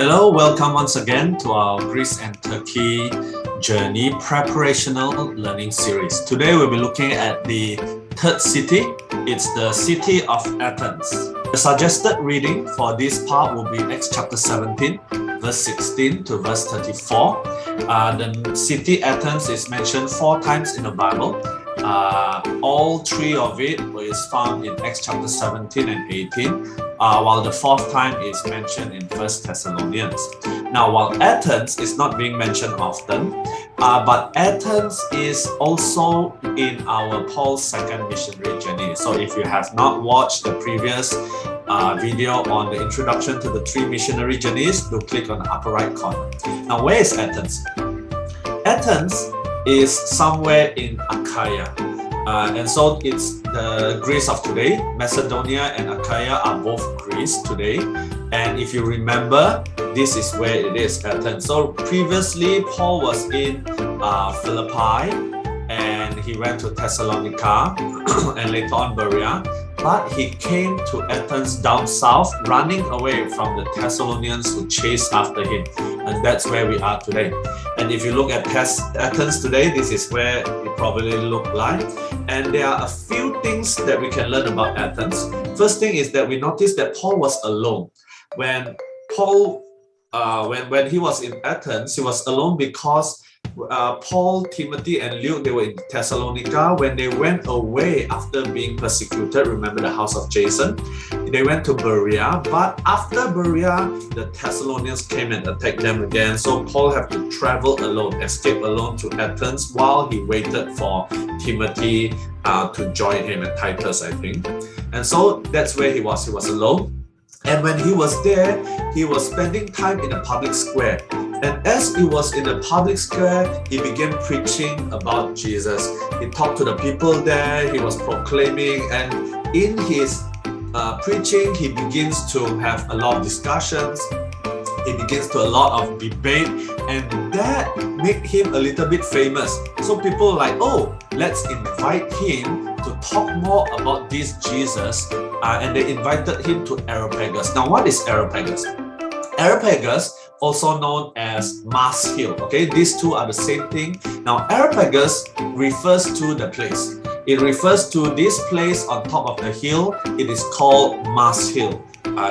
Hello, welcome once again to our Greece and Turkey journey preparational learning series. Today we'll be looking at the third city. It's the city of Athens. The suggested reading for this part will be Acts chapter 17, verse 16 to verse 34. The city Athens is mentioned 4 times in the Bible. All 3 of it is found in Acts chapter 17 and 18, while the 4th time is mentioned in 1 Thessalonians. Now, while Athens is not being mentioned often, but Athens is also in our Paul's second missionary journey. So if you have not watched the previous video on the introduction to the 3 missionary journeys, do click on the upper right corner. Now, where is Athens? Athens is somewhere in Achaia. And so it's the Greece of today. Macedonia and Achaia are both Greece today. And if you remember, this is where it is, Athens. So previously, Paul was in Philippi, and he went to Thessalonica and later on Berea. But he came to Athens down south, running away from the Thessalonians who chased after him. And that's where we are today. And if you look at Athens today, this is where it probably looked like. And there are a few things that we can learn about Athens. First thing is that we notice that Paul was alone. When Paul, when he was in Athens, he was alone because Paul, Timothy, and Luke, they were in Thessalonica. When they went away after being persecuted, remember the house of Jason, they went to Berea. But after Berea, the Thessalonians came and attacked them again. So Paul had to travel alone, escape alone to Athens while he waited for Timothy to join him, and Titus, I think. And so that's where he was. He was alone. And when he was there, he was spending time in a public square. And as he was in the public square, he began preaching about Jesus. He talked to the people there, he was proclaiming, and in his preaching, he begins to have a lot of discussions. He begins to a lot of debate, and that made him a little bit famous. So people were like, oh, let's invite him to talk more about this Jesus. And they invited him to Areopagus. Now, what is Areopagus? Areopagus, also known as Mars Hill. Okay, these two are the same thing. Now, Areopagus refers to the place. It refers to this place on top of the hill. It is called Mars Hill.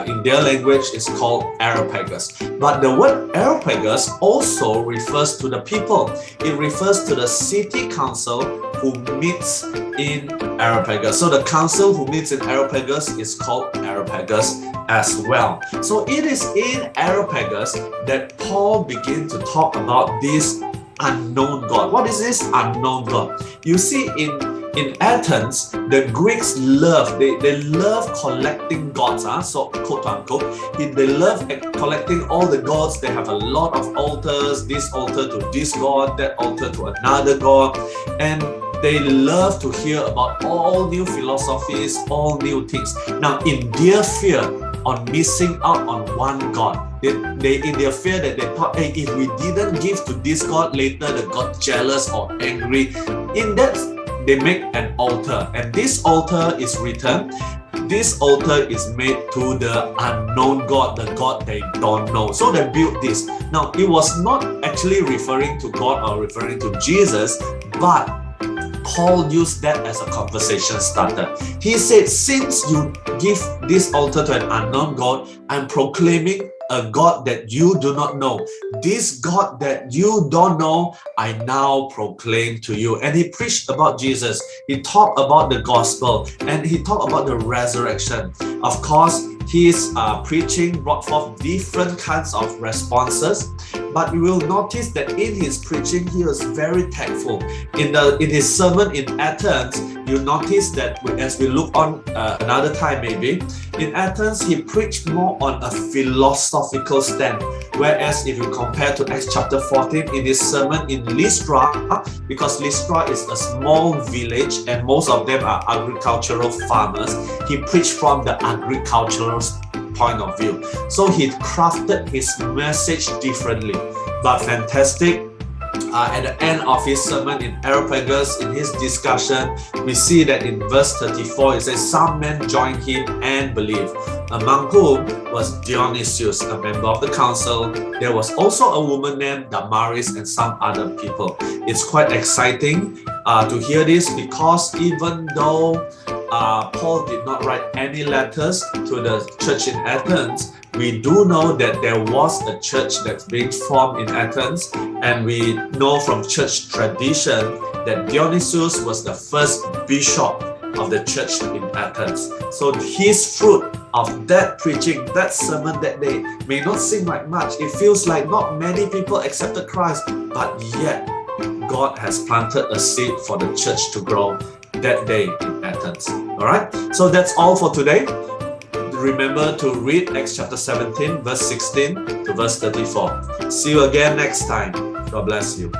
In their language, it's called Areopagus. But the word Areopagus also refers to the people. It refers to the city council who meets in Areopagus. So the council who meets in Areopagus is called Areopagus as well. So it is in Areopagus that Paul began to talk about this unknown God. What is this unknown God? You see, in Athens, the Greeks love, they love collecting gods, so quote unquote, they love collecting all the gods. They have a lot of altars, this altar to this god, that altar to another god, and they love to hear about all new philosophies, all new things. Now, in their fear on missing out on one god, they in their fear that they thought, hey, if we didn't give to this god, later the god jealous or angry. In that, they make an altar, and this altar is written. This altar is made to the unknown God, the God they don't know. So they built this. Now, it was not actually referring to God or referring to Jesus, but Paul used that as a conversation starter. He said, since you give this altar to an unknown God, I'm proclaiming a God that you do not know. This God that you don't know, I now proclaim to you. And he preached about Jesus. He talked about the gospel, and he talked about the resurrection. Of course, his preaching brought forth different kinds of responses, but you will notice that in his preaching, he was very tactful. In his sermon in Athens, you notice that as we look on another time maybe, in Athens, he preached more on a philosophical stand. Whereas if you compare to Acts chapter 14, in his sermon in Lystra, because Lystra is a small village and most of them are agricultural farmers, he preached from the agricultural point of view. So he crafted his message differently, but fantastic. at the end of his sermon in Areopagus, in his discussion, we see that in verse 34, it says, some men joined him and believed, among whom was Dionysius, a member of the council. There was also a woman named Damaris and some other people. It's quite exciting to hear this, because even though Paul did not write any letters to the church in Athens, we do know that there was a church that's being formed in Athens, and we know from church tradition that Dionysius was the first bishop of the church in Athens. So his fruit of that preaching, that sermon that day, may not seem like much. It feels like not many people accepted Christ, but yet God has planted a seed for the church to grow that day in Athens. All right, so that's all for today. Remember to read Acts chapter 17, verse 16 to verse 34. See you again next time. God bless you.